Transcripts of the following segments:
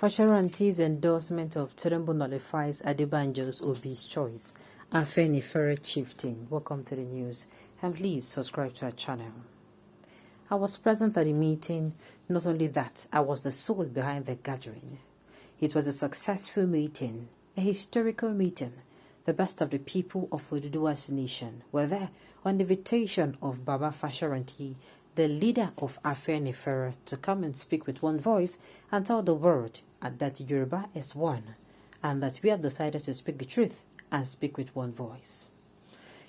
Fasoranti's endorsement of Tinubu nullifies Adebanjo'S choice. Afenifere Chieftain. Welcome to the news, and please subscribe to our channel. I was present at the meeting. Not only that, I was the soul behind the gathering. It was a successful meeting, a historical meeting. The best of the people of Oduduwa's nation were there on the invitation of Baba Fasoranti, the leader of Afenifere, to come and speak with one voice and tell the world that Yoruba is one, and that we have decided to speak the truth and speak with one voice.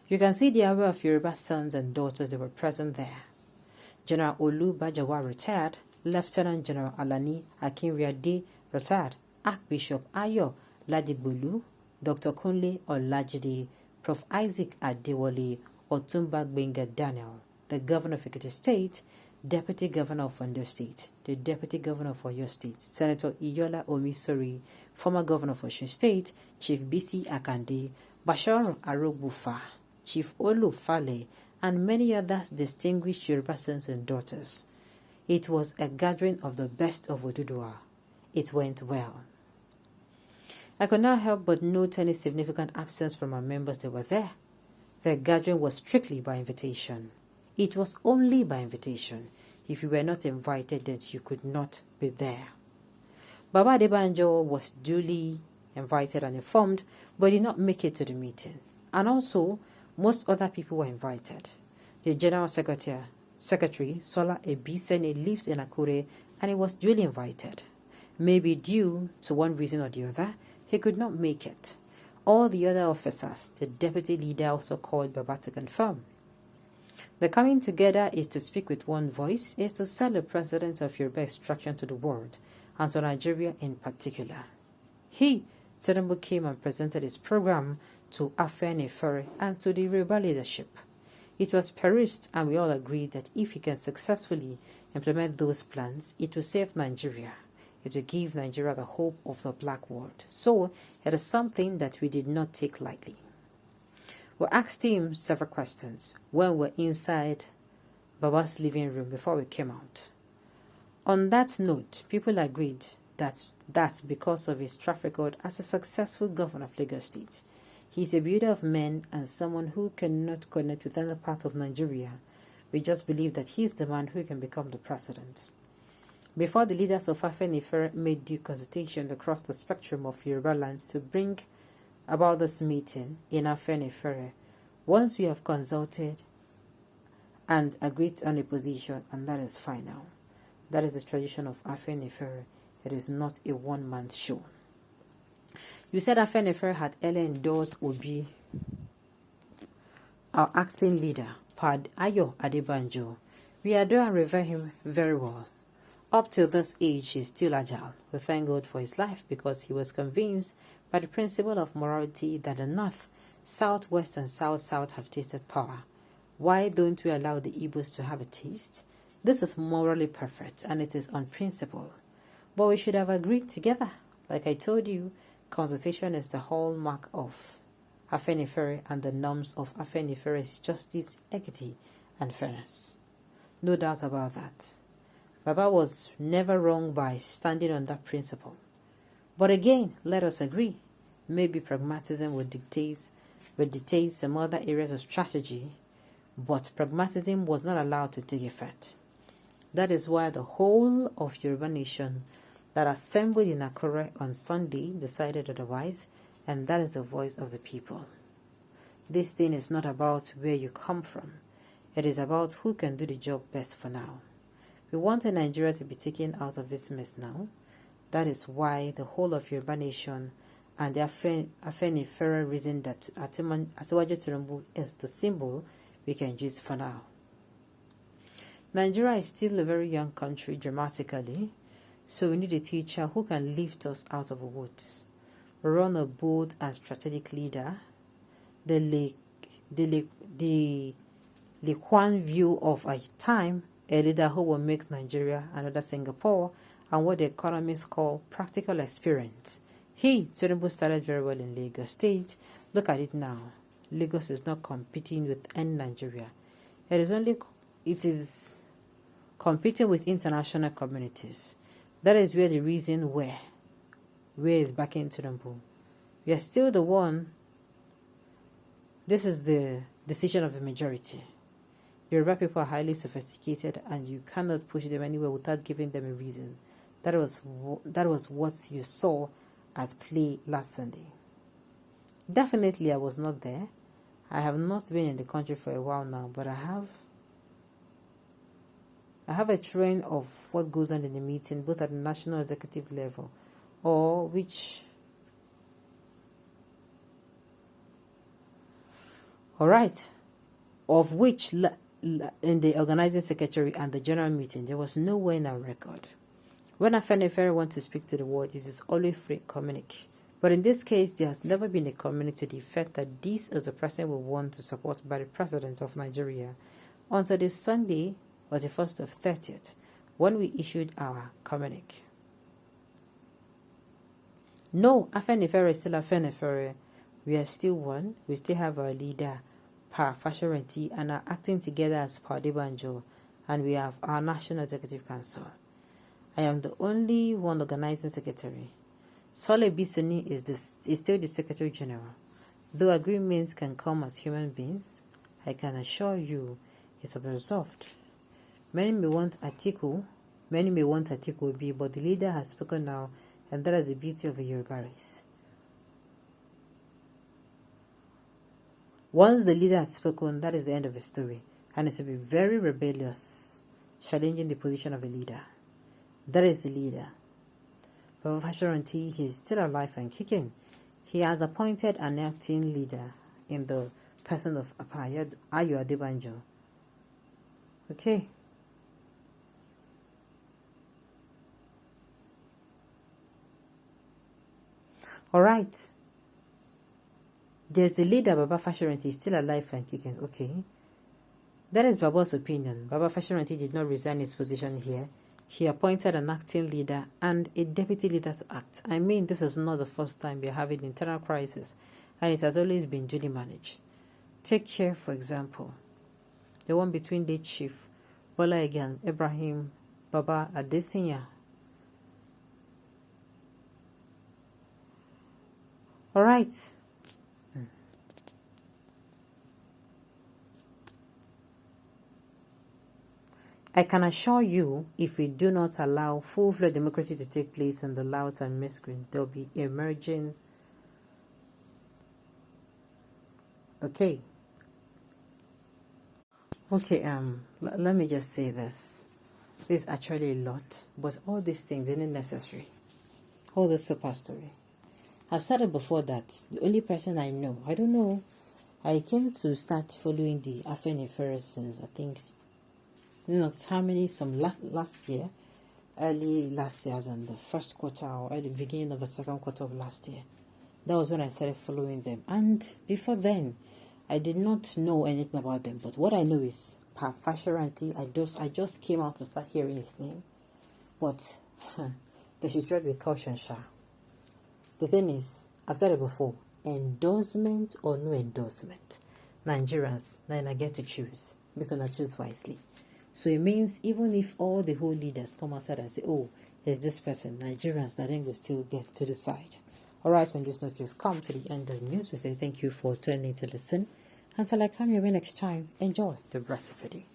You can see the array of Yoruba sons and daughters that were present there. General Olu Bajawa retired, Lieutenant General Alani Akinriade retired, Archbishop Ayo Ladibulu, Dr. Kunle Olajide, Prof. Isaac Adewale, Otumba Gbenga Daniel, the Governor of Ekiti State, Deputy Governor of Ondo State, the Deputy Governor of Oyo State, Senator Iyola Omisori, former Governor of Osun State, Chief BC Akande, Bashar Arogbufa, Chief Olu Fale, and many others distinguished Yoruba sons and daughters. It was a gathering of the best of Oduduwa. It went well. I could not help but note any significant absence from our members that were there. The gathering was strictly by invitation. It was only by invitation. If you were not invited, then you could not be there. Baba Adebanjo was duly invited and informed, but did not make it to the meeting. And also, most other people were invited. The General Secretary, Sola Ebisene, lives in Akure, and he was duly invited. Maybe due to one reason or the other, he could not make it. All the other officers, the deputy leader also called Baba to confirm. The coming together is to speak with one voice, is to sell the precedent of Yoruba extraction to the world, and to Nigeria in particular. Tinubu, came and presented his program to Afenifere and to the Yoruba leadership. It was perused, and we all agreed that if he can successfully implement those plans, it will save Nigeria. It will give Nigeria the hope of the black world. So, it is something that we did not take lightly. We asked him several questions when we were inside Baba's living room before we came out. On that note, people agreed that because of his track record as a successful governor of Lagos State, he is a builder of men and someone who cannot connect with any part of Nigeria. We just believe that he is the man who can become the president. Before the leaders of Afenifere made due consultation across the spectrum of Yoruba lands to bring about this meeting in Afenifere, once we have consulted and agreed on a position, and that is final. That is the tradition of Afenifere. It is not a one-man show. You said Afenifere had earlier endorsed Obi, our acting leader, Pad Ayo Adebanjo. We adore and revere him very well. Up till this age, he is still agile. We thank God for his life because he was convinced by the principle of morality that the North, South, West, and South have tasted power. Why don't we allow the Igbos to have a taste? This is morally perfect and it is on principle. But we should have agreed together. Like I told you, consultation is the hallmark of Afenifere, and the norms of Afenifere is justice, equity, and fairness. No doubt about that. Baba was never wrong by standing on that principle. But again, let us agree, maybe pragmatism would dictate some other areas of strategy, but pragmatism was not allowed to take effect. That is why the whole of Yoruba nation that assembled in Akure on Sunday decided otherwise, and that is the voice of the people. This thing is not about where you come from. It is about who can do the job best for now. We want Nigeria to be taken out of this mess now. That is why the whole of Yoruba nation and the Afenifere reason that Adebanjo Tinubu is the symbol we can use for now. Nigeria is still a very young country dramatically, so we need a teacher who can lift us out of the woods. Run a bold and strategic leader, the Liquan view of a time, a leader who will make Nigeria another Singapore, and what the economists call practical experience. Tinubu started very well in Lagos State. Look at it now. Lagos is not competing with any Nigeria. It is competing with international communities. That is where the reason where where is backing Tinubu. We are still the one. This is the decision of the majority. Yoruba people are highly sophisticated, and you cannot push them anywhere without giving them a reason. That was what you saw at play last Sunday. Definitely, I was not there. I have not been in the country for a while now, but I have a trend of what goes on in the meeting, both at the national executive level, or which. All right, of which in the organizing secretary and the general meeting, there was nowhere in our record. When Afenifere wants to speak to the world, it is always free communique. But in this case, there has never been a communique to the effect that this is the person we want to support by the president of Nigeria. Until this Sunday was the 1st of 30th, when we issued our communique. No, Afenifere is still Afenifere. We are still one. We still have our leader, Fasoranti, and are acting together as Adebanjo, and we have our National Executive Council. I am the only one organizing secretary. Sole Bisoni is still the Secretary General. Though agreements can come as human beings, I can assure you it's resolved. Many may want Article B, but the leader has spoken now, and that is the beauty of a Yoruba race. Once the leader has spoken, that is the end of the story, and it's to be very rebellious, challenging the position of a leader. That is the leader. But Fasoranti, he is still alive and kicking. He has appointed an acting leader in the person of Adebanjo. Okay. All right. There's the leader, Baba Fasoranti, is still alive and kicking. Okay. That is Baba's opinion. Baba Fasoranti did not resign his position here. He appointed an acting leader and a deputy leader to act. I mean, this is not the first time we are having internal crisis, and it has always been duly managed. Take care, for example, the one between the chief, Bola Egan, Ibrahim, Baba Adesinya. All right. I can assure you, if we do not allow full-fledged democracy to take place in the louds and miscreants, there will be emerging. Okay. Let me just say this. This is actually a lot, but all these things are not necessary. All this superstory. I've said it before that the only person I don't know, I came to start following the Afenifere since I think not how many, last year, early last year, as in the first quarter or early beginning of the second quarter of last year. That was when I started following them. And before then, I did not know anything about them. But what I know is Fasoranti. I just came out to start hearing his name. But they should tread with caution, Sha. The thing is, I've said it before, endorsement or no endorsement. Nigerians, now I get to choose. Because I choose wisely. So it means even if all the whole leaders come outside and say, oh, there's this person, Nigerians, that then will still get to decide. Alright, on this note, we've come to the end of the news with you. Thank you for turning to listen. Until I come your way next time, enjoy the rest of the day.